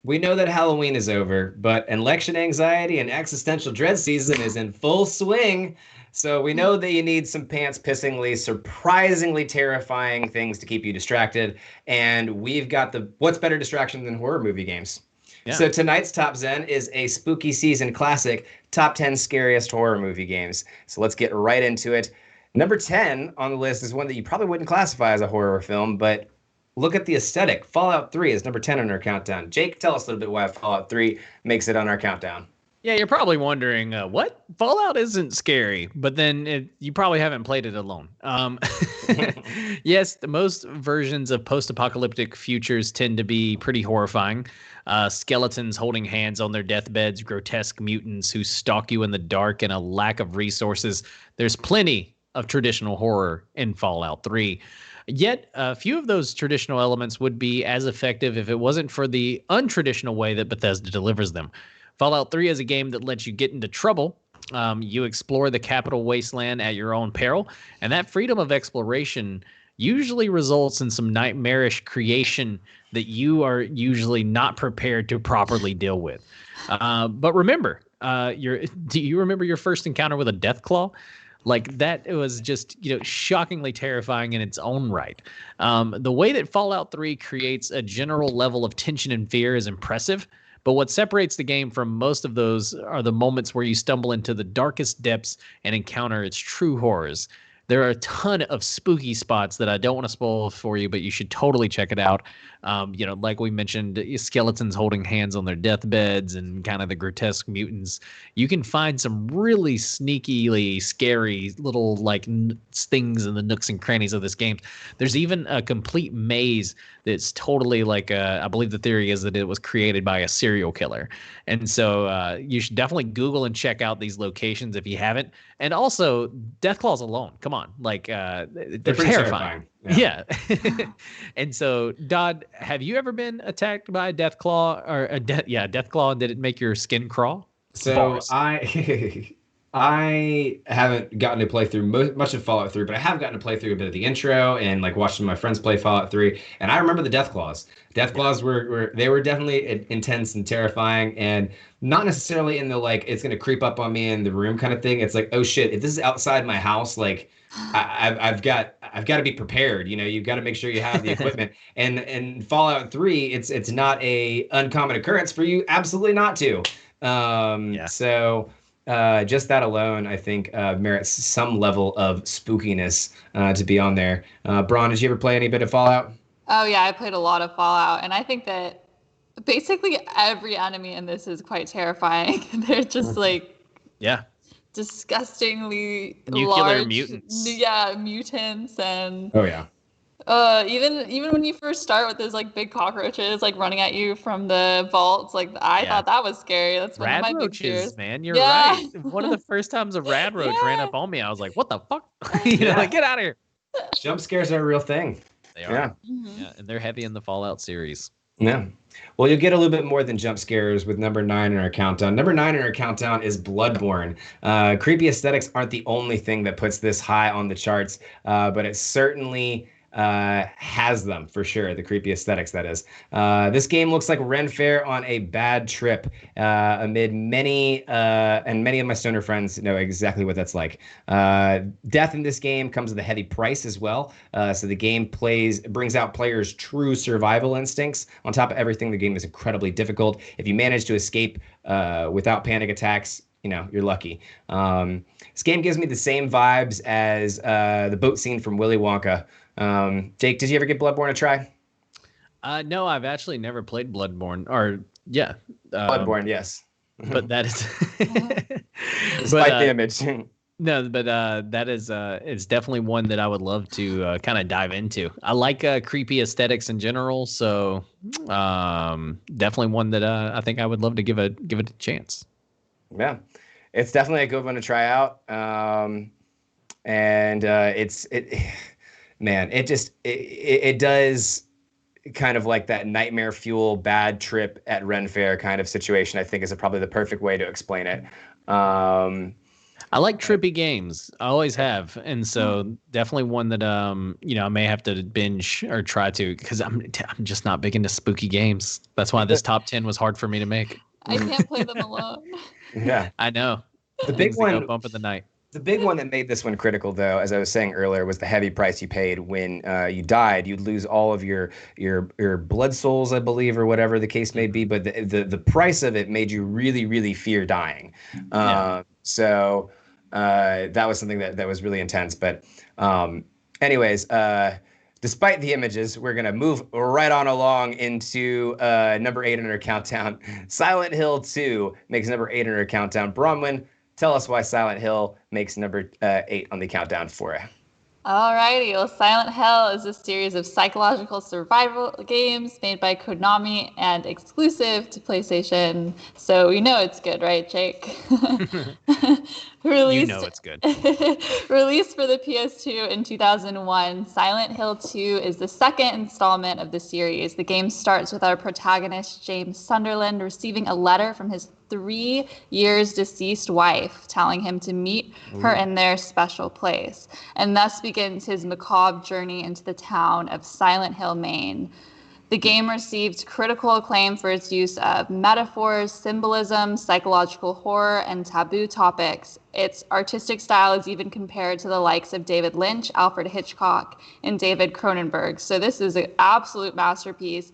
We know that Halloween is over, but election anxiety and existential dread season is in full swing. So we know that you need some pants pissingly, surprisingly terrifying things to keep you distracted. And we've got the what's better distraction than horror movie games? Yeah. So tonight's top Zen is a spooky season classic, top 10 scariest horror movie games. So let's get right into it. Number 10 on the list is one that you probably wouldn't classify as a horror film, but look at the aesthetic. Fallout 3 is number 10 on our countdown. Jake, tell us a little bit why Fallout 3 makes it on our countdown. Yeah, you're probably wondering, what? Fallout isn't scary, but then you probably haven't played it alone. Yes, most versions of post-apocalyptic futures tend to be pretty horrifying. Skeletons holding hands on their deathbeds, grotesque mutants who stalk you in the dark, and a lack of resources. There's plenty of traditional horror in Fallout 3. Yet, a few of those traditional elements would be as effective if it wasn't for the untraditional way that Bethesda delivers them. Fallout 3 is a game that lets you get into trouble. You explore the capital wasteland at your own peril, and that freedom of exploration usually results in some nightmarish creation that you are usually not prepared to properly deal with. But remember, do you remember your first encounter with a Deathclaw? Like that, it was just, shockingly terrifying in its own right. The way that Fallout 3 creates a general level of tension and fear is impressive. But what separates the game from most of those are the moments where you stumble into the darkest depths and encounter its true horrors. There are a ton of spooky spots that I don't want to spoil for you, but you should totally check it out. Like we mentioned, skeletons holding hands on their deathbeds and kind of the grotesque mutants. You can find some really sneakily scary little things in the nooks and crannies of this game. There's even a complete maze that's totally I believe the theory is that it was created by a serial killer. And so you should definitely Google and check out these locations if you haven't. And also, Deathclaws alone, come on, they're terrifying. Yeah. And so, Dodd, have you ever been attacked by a Deathclaw or Deathclaw? And did it make your skin crawl? So Bars. I haven't gotten to play through much of Fallout 3, but I have gotten to play through a bit of the intro and watching my friends play Fallout 3. And I remember the Deathclaws. Deathclaws were definitely intense and terrifying, and not necessarily in the it's gonna creep up on me in the room kind of thing. It's like, oh shit, if this is outside my house, I've got to be prepared. You've got to make sure you have the equipment. And in Fallout 3, it's not a uncommon occurrence for you absolutely not to. So just that alone, I think, merits some level of spookiness to be on there. Braun, did you ever play any bit of Fallout? Oh, yeah, I played a lot of Fallout, and I think that basically every enemy in this is quite terrifying. They're just disgustingly nuclear large, mutants. Yeah, mutants, and oh yeah. Even when you first start with those big cockroaches running at you from the vaults, I thought that was scary. That's one of my big fears. Man, you're right. One of the first times a rad roach ran up on me, I was like, "What the fuck?" Get out of here. Jump scares are a real thing. They are. Yeah. Yeah, and they're heavy in the Fallout series. Yeah. Well, you'll get a little bit more than jump scares with number 9 in our countdown. Number 9 in our countdown is Bloodborne. Creepy aesthetics aren't the only thing that puts this high on the charts, but it certainly has them for sure. The creepy aesthetics, that is. This game looks like Ren Fair on a bad trip amid many and many of my stoner friends know exactly what that's like. Death in this game comes with a heavy price as well. So the game brings out players' true survival instincts. On top of everything, the game is incredibly difficult. If you manage to escape without panic attacks, you're lucky. This game gives me the same vibes as the boat scene from Willy Wonka. Jake, did you ever give Bloodborne a try? No, I've actually never played Bloodborne. Bloodborne, yes. But that is despite the image. No, but that is it's definitely one that I would love to kind of dive into. I like creepy aesthetics in general, so definitely one that I think I would love to give it a chance. Yeah, it's definitely a good one to try out. It does kind of like that nightmare fuel bad trip at Ren Fair kind of situation. I think is probably the perfect way to explain it. I like trippy games. I always have, and so definitely one that I may have to binge or try to, because I'm just not big into spooky games. That's why this top 10 was hard for me to make. I can't play them alone. Yeah, I know. the big Things one that go bump in the night. The big one that made this one critical, though, as I was saying earlier, was the heavy price you paid when you died. You'd lose all of your blood souls, I believe, or whatever the case may be. But the price of it made you really, really fear dying. So that was something that was really intense. But anyways, despite the images, we're gonna move right on along into number 8 on our countdown. Silent Hill 2 makes number 8 on our countdown. Bronwyn, tell us why Silent Hill makes number 8 on the countdown for you. Alrighty, well, Silent Hill is a series of psychological survival games made by Konami and exclusive to PlayStation. So we know it's good, right, Jake? You know it's good. Released for the PS2 in 2001, Silent Hill 2 is the second installment of the series. The game starts with our protagonist, James Sunderland, receiving a letter from his 3 years deceased wife telling him to meet her in their special place, and thus begins his macabre journey into the town of Silent Hill, Maine. The game received critical acclaim for its use of metaphors, symbolism, psychological horror, and taboo topics. Its artistic style is even compared to the likes of David Lynch, Alfred Hitchcock, and David Cronenberg. So this is an absolute masterpiece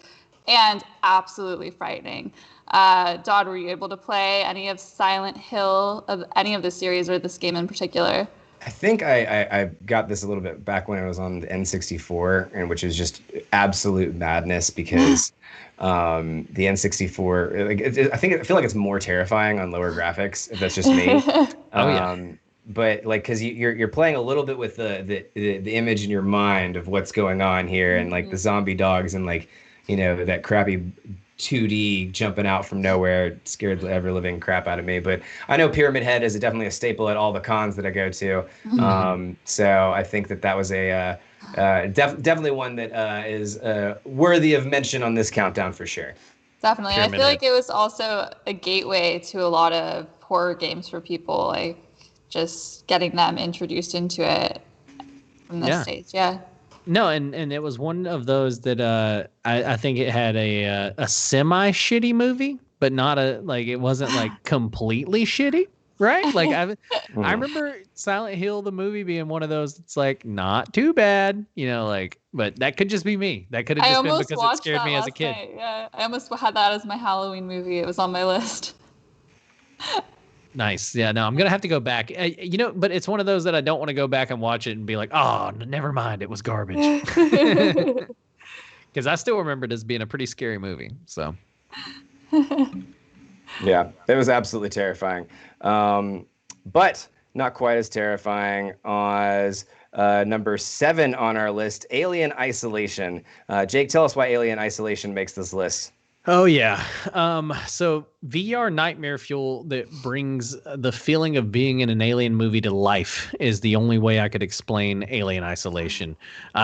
and absolutely frightening. Dodd, were you able to play any of Silent Hill, of any of the series, or this game in particular? I think I got this a little bit back when I was on the N64, and which is just absolute madness because the N64, I feel like it's more terrifying on lower graphics. If that's just me. But like, because you're playing a little bit with the image in your mind of what's going on here, and like the zombie dogs and like that crappy 2D jumping out from nowhere scared the ever living crap out of me. But I know Pyramid Head is definitely a staple at all the cons that I go to. So I think that was a definitely one that is worthy of mention on this countdown for sure. Definitely. Pyramid I feel Head. Like it was also a gateway to a lot of horror games for people, like just getting them introduced into it from this stage. Yeah. No, and it was one of those that I think it had a semi shitty movie, but not it wasn't like completely shitty, right? Like I remember Silent Hill the movie being one of those that's like not too bad, but that could just be me. That could have just been because it scared me as a kid. Night. Yeah, I almost had that as my Halloween movie. It was on my list. Nice. Yeah, no, I'm going to have to go back. But it's one of those that I don't want to go back and watch it and be like, oh, never mind. It was garbage. Because I still remember it as being a pretty scary movie. So. Yeah, it was absolutely terrifying. But not quite as terrifying as number 7 on our list, Alien Isolation. Jake, tell us why Alien Isolation makes this list. Oh, yeah. So VR nightmare fuel that brings the feeling of being in an alien movie to life is the only way I could explain Alien Isolation.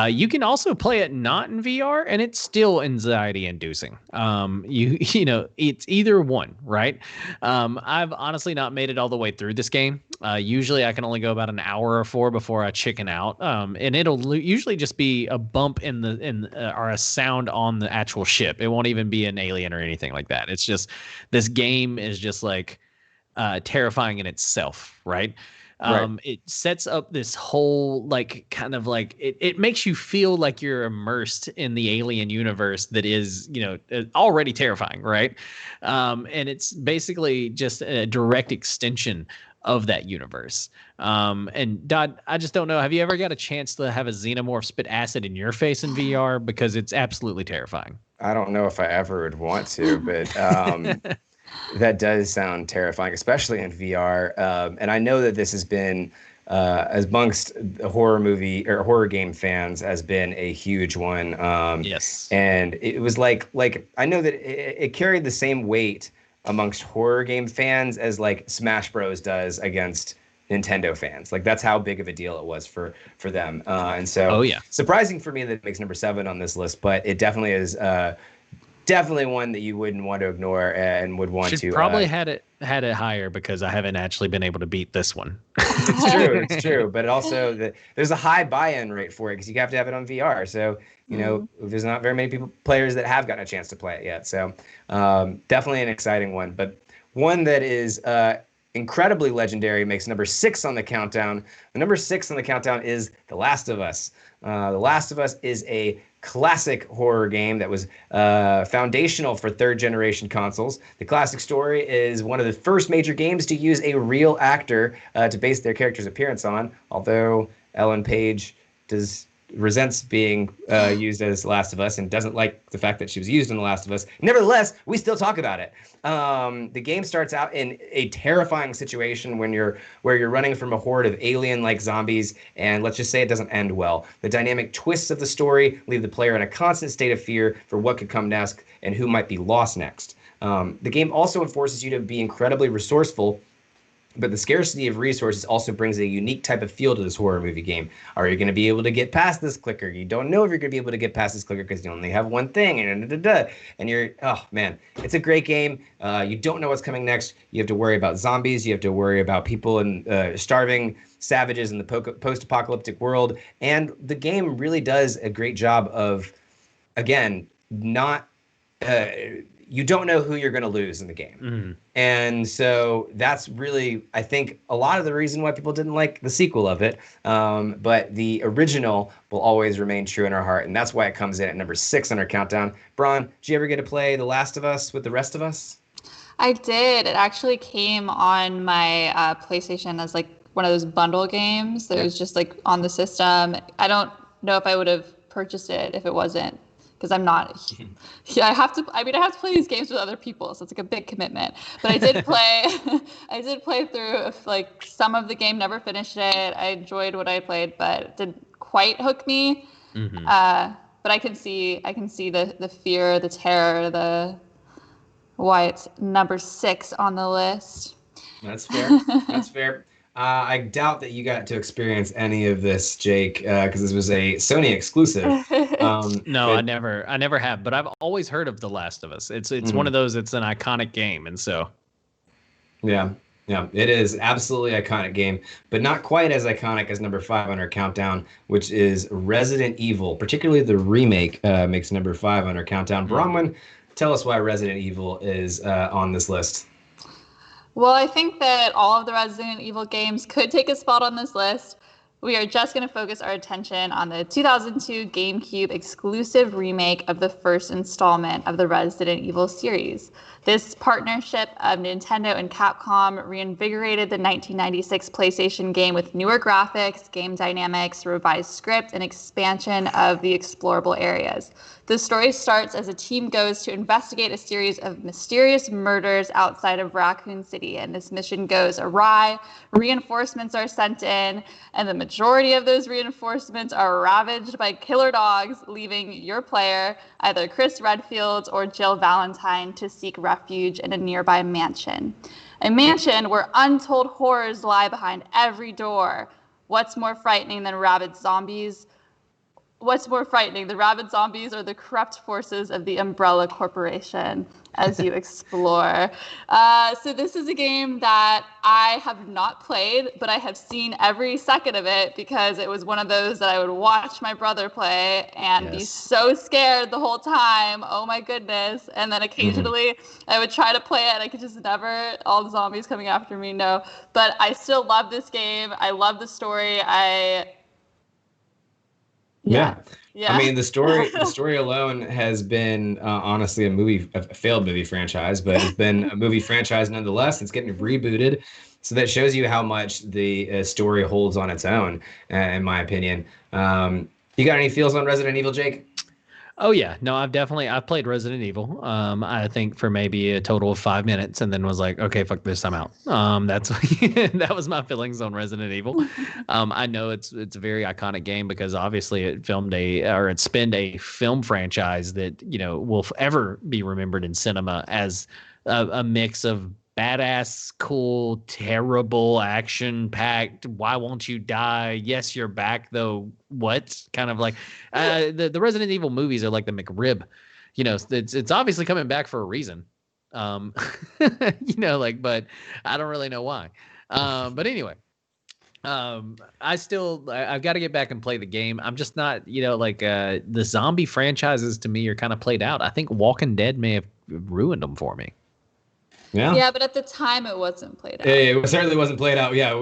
You can also play it not in VR, and it's still anxiety inducing. It's either one, right? I've honestly not made it all the way through this game. Usually I can only go about an hour or 4 before I chicken out. And it'll usually just be a bump or a sound on the actual ship. It won't even be an alien or anything like that. It's just this game is just like terrifying in itself, right? It sets up this whole it makes you feel like you're immersed in the alien universe that is already terrifying, right? And it's basically just a direct extension of that universe. And Dodd, I just don't know. Have you ever got a chance to have a xenomorph spit acid in your face in VR? Because it's absolutely terrifying. I don't know if I ever would want to, but that does sound terrifying, especially in VR. And I know that this has been, amongst the horror movie or horror game fans, has been a huge one. Yes. And it was like I know that it carried the same weight amongst horror game fans as like Smash Bros does against Nintendo fans. Like that's how big of a deal it was for them. And so surprising for me that it makes number 7 on this list, but it definitely is definitely one that you wouldn't want to ignore and would want Should to. probably had it higher because I haven't actually been able to beat this one. It's true, but also there's a high buy-in rate for it because you have to have it on VR. So there's not very many players that have gotten a chance to play it yet. So definitely an exciting one, but one that is incredibly legendary, makes number 6 on the countdown. The number 6 on the countdown is The Last of Us. The Last of Us is a classic horror game that was foundational for third-generation consoles. The classic story is one of the first major games to use a real actor to base their character's appearance on, although Ellen Page resents being used as Last of Us and doesn't like the fact that she was used in The Last of Us. Nevertheless, we still talk about it. The game starts out in a terrifying situation where you're running from a horde of alien-like zombies, and let's just say it doesn't end well. The dynamic twists of the story leave the player in a constant state of fear for what could come next and who might be lost next. The game also forces you to be incredibly resourceful, but the scarcity of resources also brings a unique type of feel to this horror movie game. Are you going to be able to get past this clicker? You don't know if you're going to be able to get past this clicker because you only have one thing. And you're, oh man, it's a great game. You don't know what's coming next. You have to worry about zombies. You have to worry about people and starving savages in the post-apocalyptic world. And the game really does a great job of, again, not... you don't know who you're going to lose in the game. Mm-hmm. And so that's really, I think, a lot of the reason why people didn't like the sequel of it. But the original will always remain true in our heart. And that's why it comes in at number 6 on our countdown. Braun, did you ever get to play The Last of Us with the rest of us? I did. It actually came on my PlayStation as like one of those bundle games that was just like on the system. I don't know if I would have purchased it if it wasn't. Because I'm not, I have to play these games with other people, so it's like a big commitment. But I did play through like some of the game, never finished it. I enjoyed what I played, but it didn't quite hook me. Mm-hmm. But I can see the fear, the terror, why it's number 6 on the list. That's fair. That's fair. I doubt that you got to experience any of this, Jake, because this was a Sony exclusive. No, I never have, but I've always heard of The Last of Us. It's one of those. It's an iconic game, and so. Yeah, it is absolutely iconic game, but not quite as iconic as number 5 on our countdown, which is Resident Evil. Particularly the remake makes number 5 on our countdown. Bronwyn, tell us why Resident Evil is on this list. Well, I think that all of the Resident Evil games could take a spot on this list. We are just going to focus our attention on the 2002 GameCube exclusive remake of the first installment of the Resident Evil series. This partnership of Nintendo and Capcom reinvigorated the 1996 PlayStation game with newer graphics, game dynamics, revised script, and expansion of the explorable areas. The story starts as a team goes to investigate a series of mysterious murders outside of Raccoon City, and this mission goes awry. Reinforcements are sent in, and the majority of those reinforcements are ravaged by killer dogs, leaving your player, either Chris Redfield or Jill Valentine, to seek refuge in a nearby mansion. A mansion where untold horrors lie behind every door. What's more frightening than rabid zombies? What's more frightening, the rabid zombies or the corrupt forces of the Umbrella Corporation as you explore? So this is a game that I have not played, but I have seen every second of it because it was one of those that I would watch my brother play and be so scared the whole time. Oh my goodness. And then occasionally I would try to play it and I could just never, all the zombies coming after me, no. But I still love this game. I love the story. Yeah. I mean, the story alone has been honestly a failed movie franchise, but it's been a movie franchise nonetheless. It's getting rebooted, so that shows you how much the story holds on its own, in my opinion. You got any feels on Resident Evil, Jake? Oh yeah, no, I've played Resident Evil. I think for maybe a total of 5 minutes, and then was like, okay, fuck this, I'm out. That was my feelings on Resident Evil. I know it's a very iconic game because obviously it spawned a film franchise that will ever be remembered in cinema as a mix of badass, cool, terrible, action-packed. Why won't you die? Yes, you're back though. What? Kind of like the Resident Evil movies are like the McRib. it's obviously coming back for a reason. But I don't really know why. But anyway, I've got to get back and play the game. I'm just not, the zombie franchises to me are kind of played out. I think Walking Dead may have ruined them for me. Yeah, but at the time it wasn't played out. It certainly wasn't played out. Yeah,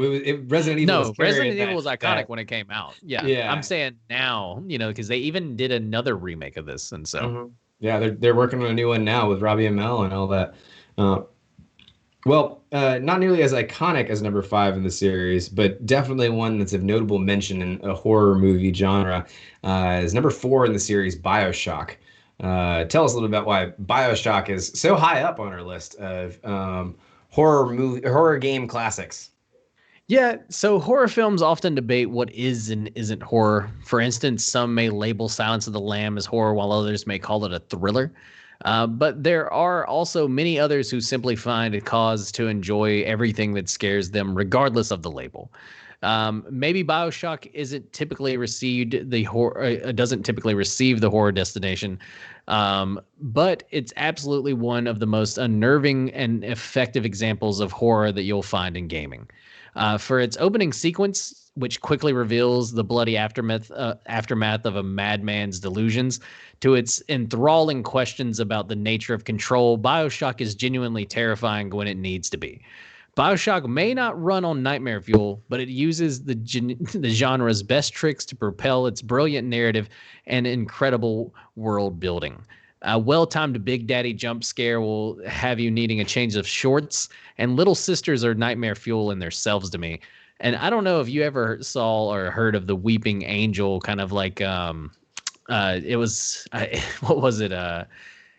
Resident Evil. No, Resident Evil was iconic when it came out. Yeah, I'm saying now, because they even did another remake of this, and so yeah, they're working on a new one now with Robbie Amell and all that. Not nearly as iconic as number 5 in the series, but definitely one that's of notable mention in a horror movie genre is number 4 in the series, BioShock. Tell us a little about why BioShock is so high up on our list of horror game classics. Yeah, so horror films often debate what is and isn't horror. For instance, some may label Silence of the Lamb as horror, while others may call it a thriller. But there are also many others who simply find a cause to enjoy everything that scares them, regardless of the label. Maybe BioShock doesn't typically receive the horror destination, but it's absolutely one of the most unnerving and effective examples of horror that you'll find in gaming. For its opening sequence, which quickly reveals the bloody aftermath of a madman's delusions, to its enthralling questions about the nature of control, BioShock is genuinely terrifying when it needs to be. BioShock may not run on nightmare fuel, but it uses the genre's best tricks to propel its brilliant narrative and incredible world building. A well-timed Big Daddy jump scare will have you needing a change of shorts, and Little Sisters are nightmare fuel in themselves to me. And I don't know if you ever saw or heard of the Weeping Angel, kind of like it was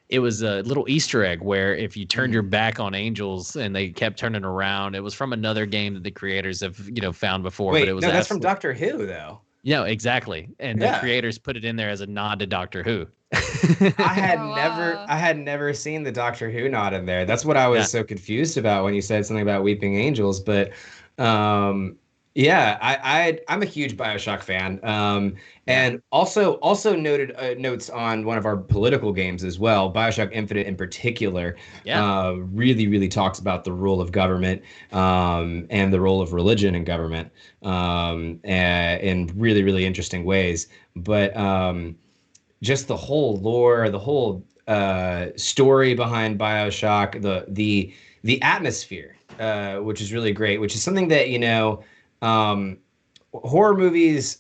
it was a little Easter egg where if you turned your back on angels and they kept turning around, it was from another game that the creators have found before. Wait, but it was that's from Doctor Who though. No, exactly, and the creators put it in there as a nod to Doctor Who. I had never seen the Doctor Who nod in there. That's what I was so confused about when you said something about Weeping Angels. But I'm a huge BioShock fan. And also noted notes on one of our political games as well. BioShock Infinite in particular really, really talks about the role of government and the role of religion in government in really, really interesting ways. But just the whole lore, the whole story behind BioShock, the atmosphere, which is really great, which is something that, horror movies,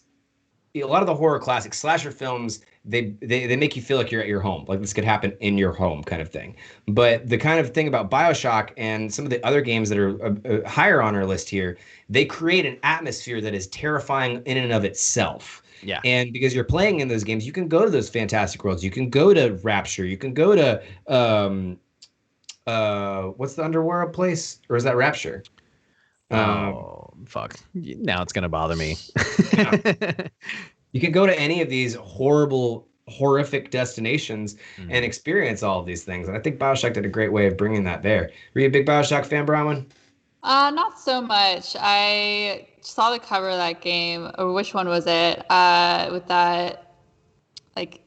a lot of the horror classics, slasher films, they make you feel like you're at your home, like this could happen in your home kind of thing. But the kind of thing about BioShock and some of the other games that are higher on our list here, they create an atmosphere that is terrifying in and of itself. Yeah. And because you're playing in those games, you can go to those fantastic worlds. You can go to Rapture. You can go to what's the underworld place? Or is that Rapture? Fuck. Now it's gonna bother me. You can go to any of these horrific destinations and experience all of these things. And I think BioShock did a great way of bringing that there. Were you a big BioShock fan, Bronwyn? Not so much. I saw the cover of that game, or which one was it? With that like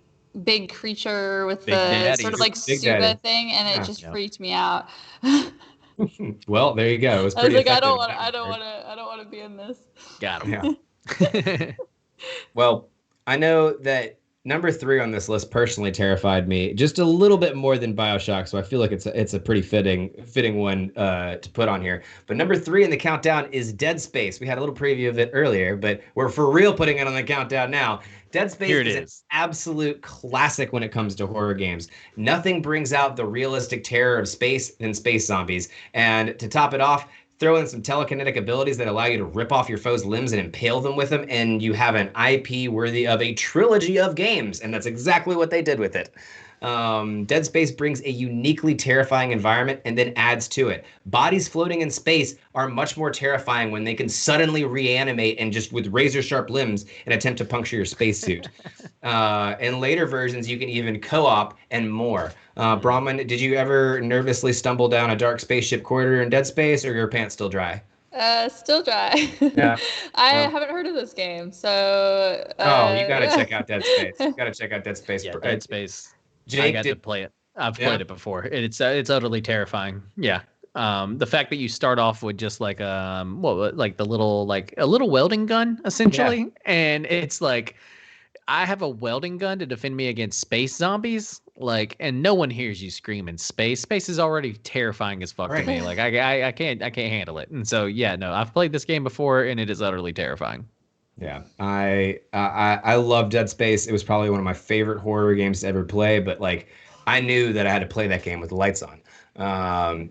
big creature with Big the Daddy. sort of like Big scuba Daddy. thing, and it just freaked me out. Well, there you go. It was I was pretty like, effective I don't want to be in this. Got him. Yeah. Well, I know that number 3 on this list personally terrified me just a little bit more than BioShock, so I feel like it's a pretty fitting one to put on here. But number 3 in the countdown is Dead Space. We had a little preview of it earlier, but we're for real putting it on the countdown now. Dead Space is an absolute classic when it comes to horror games. Nothing brings out the realistic terror of space than space zombies. And to top it off, throw in some telekinetic abilities that allow you to rip off your foe's limbs and impale them with them, and you have an IP worthy of a trilogy of games, and that's exactly what they did with it. Dead Space brings a uniquely terrifying environment and then adds to it. Bodies floating in space are much more terrifying when they can suddenly reanimate and just with razor sharp limbs and attempt to puncture your spacesuit. In later versions, you can even co-op and more. Bronwyn, did you ever nervously stumble down a dark spaceship corridor in Dead Space, or are your pants still dry? Still dry. Yeah. I haven't heard of this game, so. You gotta check out Dead Space. You gotta check out Dead Space. Yeah, Dead Space. Jake, got to play it. I've Yeah. played it before. It's utterly terrifying. Yeah. The fact that you start off with just like like the little like a little welding gun essentially, and it's like I have a welding gun to defend me against space zombies. Like, and no one hears you scream in space. Space is already terrifying as fuck to me. Like, I can't handle it. And so, yeah, no, I've played this game before, and it is utterly terrifying. Yeah, I love Dead Space. It was probably one of my favorite horror games to ever play. But like, I knew that I had to play that game with the lights on.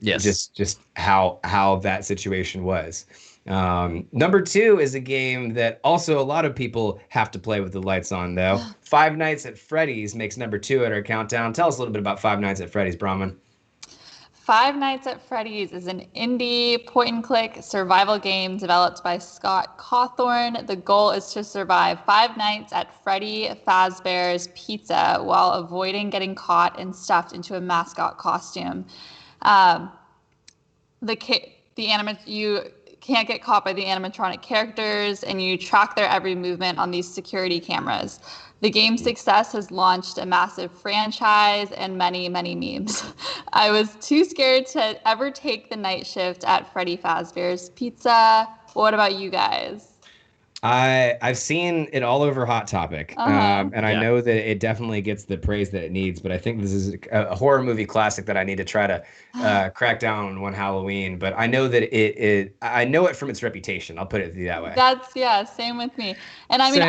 Yes. Just how that situation was. Number two is a game that also a lot of people have to play with the lights on, though. Five Nights at Freddy's makes number two at our countdown. Tell us a little bit about Five Nights at Freddy's, Brahman. Five Nights at Freddy's is an indie point-and-click survival game developed by Scott Cawthorn. The goal is to survive 5 nights at Freddy Fazbear's Pizza while avoiding getting caught and stuffed into a mascot costume. You can't get caught by the animatronic characters, and you track their every movement on these security cameras. The game's success has launched a massive franchise and many, many memes. I was too scared to ever take the night shift at Freddy Fazbear's Pizza. What about you guys? I've seen it all over Hot Topic, and I know that it definitely gets the praise that it needs. But I think this is a horror movie classic that I need to try to crack down on one Halloween. But I know that I know it from its reputation. I'll put it that way. Same with me. And I mean,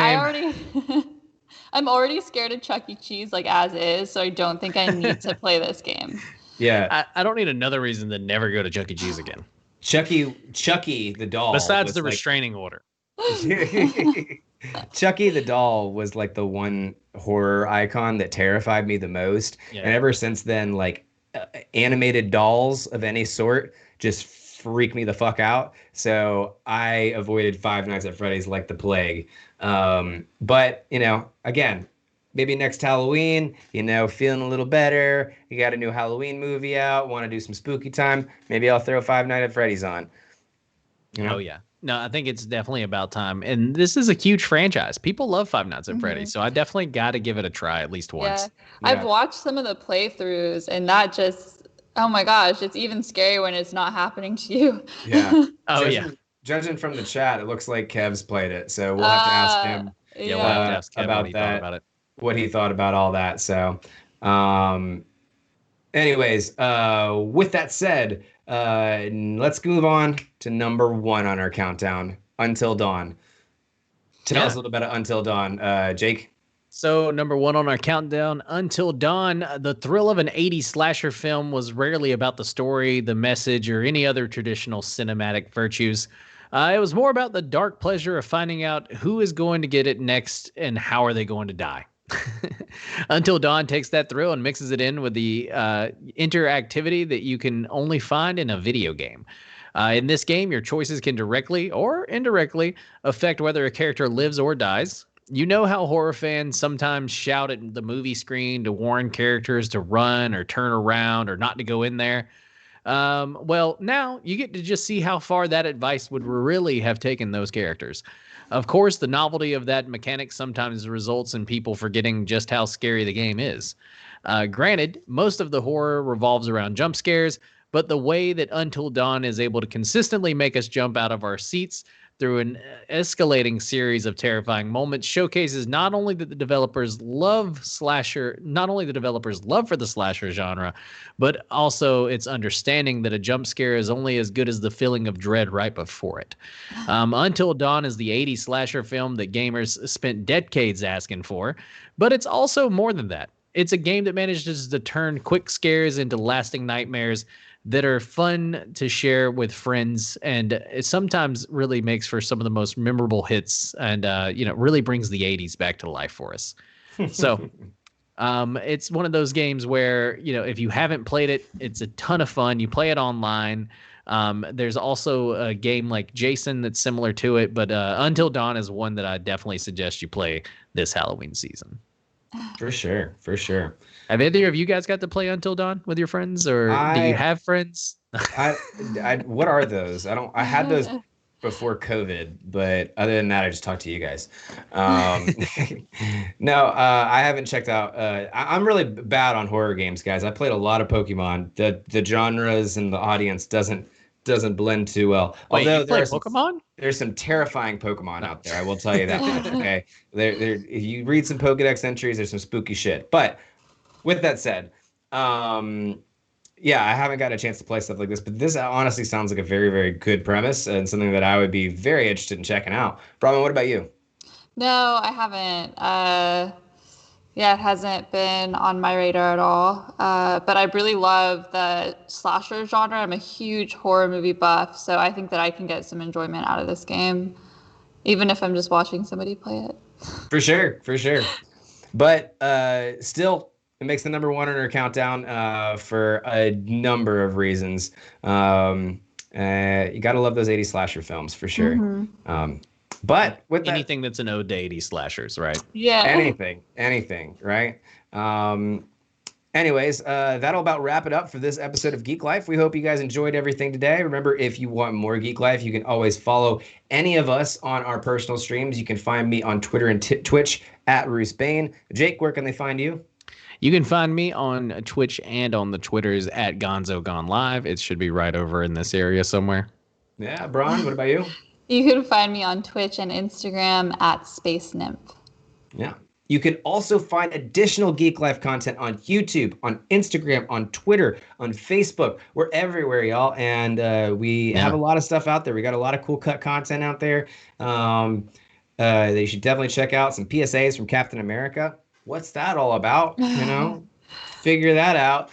I'm already scared of Chuck E. Cheese like as is, so I don't think I need to play this game. Yeah, I don't need another reason to never go to Chuck E. Cheese again. Chucky the doll. Besides the restraining order. Chucky the doll was like the one horror icon that terrified me the most. Yeah. And ever since then, like animated dolls of any sort just freak me the fuck out. So I avoided Five Nights at Freddy's like the plague. But, again, maybe next Halloween, feeling a little better. You got a new Halloween movie out, want to do some spooky time. Maybe I'll throw Five Nights at Freddy's on. Oh, yeah. No, I think it's definitely about time. And this is a huge franchise. People love Five Nights at Freddy's. So I definitely got to give it a try at least once. Yeah. I've watched some of the playthroughs, and that just, oh my gosh, it's even scary when it's not happening to you. Yeah. Oh, Judging from the chat, it looks like Kev's played it. So we'll have to ask him we'll have to ask Kev what he thought about all that. So, anyways, with that said, let's move on to number one on our countdown, Until Dawn. Tell us a little bit about Until Dawn, Jake. So number one on our countdown, Until Dawn. The thrill of an 80s slasher film was rarely about the story, the message, or any other traditional cinematic virtues. It was more about the dark pleasure of finding out who is going to get it next and how are they going to die. Until Dawn takes that thrill and mixes it in with the interactivity that you can only find in a video game. In this game, your choices can directly or indirectly affect whether a character lives or dies. You know how horror fans sometimes shout at the movie screen to warn characters to run or turn around or not to go in there. Well, now you get to just see how far that advice would really have taken those characters. Of course, the novelty of that mechanic sometimes results in people forgetting just how scary the game is. Granted, most of the horror revolves around jump scares, but the way that Until Dawn is able to consistently make us jump out of our seats through an escalating series of terrifying moments showcases not only the developers' love for the slasher genre, but also its understanding that a jump scare is only as good as the feeling of dread right before it. Until Dawn is the 80s slasher film that gamers spent decades asking for, but it's also more than that. It's a game that manages to turn quick scares into lasting nightmares that are fun to share with friends, and it sometimes really makes for some of the most memorable hits, and really brings the 80s back to life for us. So it's one of those games where, if you haven't played it, it's a ton of fun. You play it online. There's also a game like Jason that's similar to it, but Until Dawn is one that I definitely suggest you play this Halloween season. For sure. Have either of you guys got to play Until Dawn with your friends, or do you have friends? What are those? I had those before COVID, but other than that, I just talked to you guys. No, I haven't checked out. I'm really bad on horror games, guys. I played a lot of Pokemon. The genres and the audience doesn't blend too well. Wait, Although you play Pokemon? There's some terrifying Pokemon out there. I will tell you that much. Okay, if you read some Pokedex entries, there's some spooky shit. But with that said, yeah, I haven't got a chance to play stuff like this, but this honestly sounds like a very, very good premise and something that I would be very interested in checking out. Brahman, what about you? No, I haven't. Yeah, it hasn't been on my radar at all. But I really love the slasher genre. I'm a huge horror movie buff, so I think that I can get some enjoyment out of this game, even if I'm just watching somebody play it. For sure, for sure. But still, it makes the number one on our countdown for a number of reasons. You got to love those 80s slasher films for sure. Mm-hmm. But with anything that's an ode to 80s slashers, right? Yeah. Anything, right? Anyways, that'll about wrap it up for this episode of Geek Life. We hope you guys enjoyed everything today. Remember, if you want more Geek Life, you can always follow any of us on our personal streams. You can find me on Twitter and Twitch at Roose Bane. Jake, where can they find you? You can find me on Twitch and on the Twitters at Gonzo Gone Live. It should be right over in this area somewhere. Yeah, Bron, what about you? You can find me on Twitch and Instagram at Space Nymph. Yeah. You can also find additional Geek Life content on YouTube, on Instagram, on Twitter, on Facebook. We're everywhere, y'all. And we have a lot of stuff out there. We got a lot of cool cut content out there. They should definitely check out some PSAs from Captain America. What's that all about? You know, figure that out.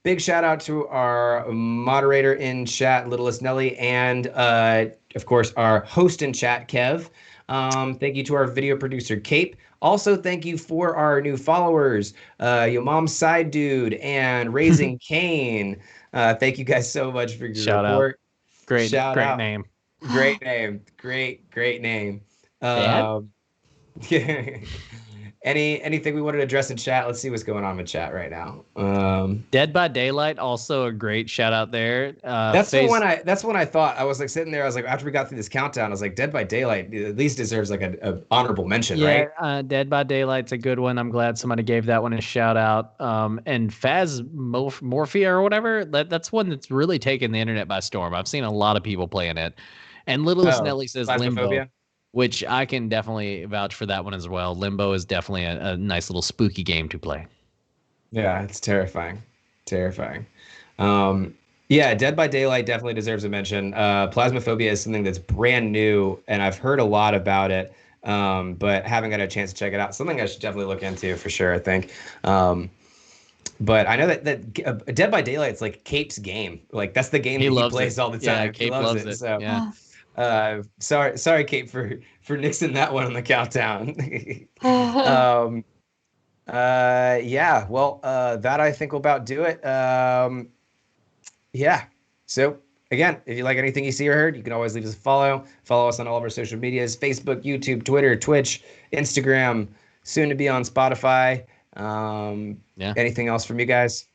Big shout out to our moderator in chat, Littlest Nelly, and of course our host in chat, Kev. Thank you to our video producer, Cape. Also, thank you for our new followers, Yo Mom's Side Dude and Raising Cane. Thank you guys so much for your support. Great name. Great name. Great name. Anything we wanted to address in chat? Let's see what's going on with chat right now. Dead by Daylight, also a great shout out there. That's when I thought. I was like sitting there. I was like, after we got through this countdown, I was like, Dead by Daylight at least deserves like a honorable mention, right? Yeah, Dead by Daylight's a good one. I'm glad somebody gave that one a shout out. And Phasmophobia or whatever, that's one that's really taken the internet by storm. I've seen a lot of people playing it. And Littlest Nelly says Limbo, which I can definitely vouch for that one as well. Limbo is definitely a nice little spooky game to play. Yeah, it's terrifying. Yeah, Dead by Daylight definitely deserves a mention. Phasmophobia is something that's brand new, and I've heard a lot about it, but haven't got a chance to check it out. Something I should definitely look into for sure, I think. But I know that Dead by Daylight's like Cape's game. Like that's the game he plays all the time. Yeah, Cape loves it. So. Yeah. Sorry, Kate, for nixing that one on the countdown. Yeah, well, that I think will about do it. Yeah. So again, if you like anything you see or heard, you can always leave us a follow. Follow us on all of our social medias: Facebook, YouTube, Twitter, Twitch, Instagram. Soon to be on Spotify. Anything else from you guys?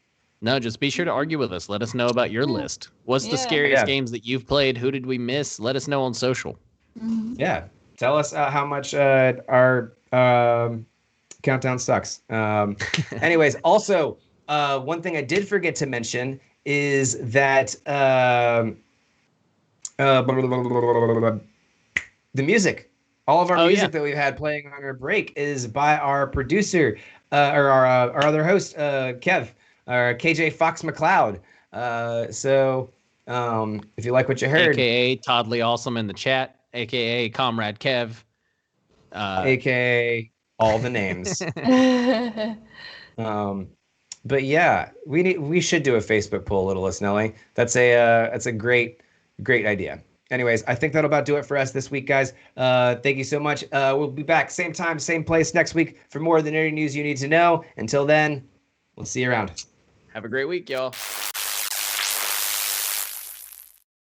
No, just be sure to argue with us. Let us know about your list. What's the scariest games that you've played? Who did we miss? Let us know on social. Yeah. Tell us how much our countdown sucks. Anyways, also, one thing I did forget to mention is that the music. All of our music that we've had playing on our break is by our producer, or our other host, Kev. Or KJ Fox McLeod. So if you like what you heard, AKA Toddly Awesome in the chat, AKA Comrade Kev, AKA all the names. But yeah, we should do a Facebook poll, Littlest Nelly. That's a great idea. Anyways, I think that'll about do it for us this week, guys. Thank you so much. We'll be back same time, same place next week for more of the nerdy news you need to know. Until then, we'll see you around. Have a great week, y'all.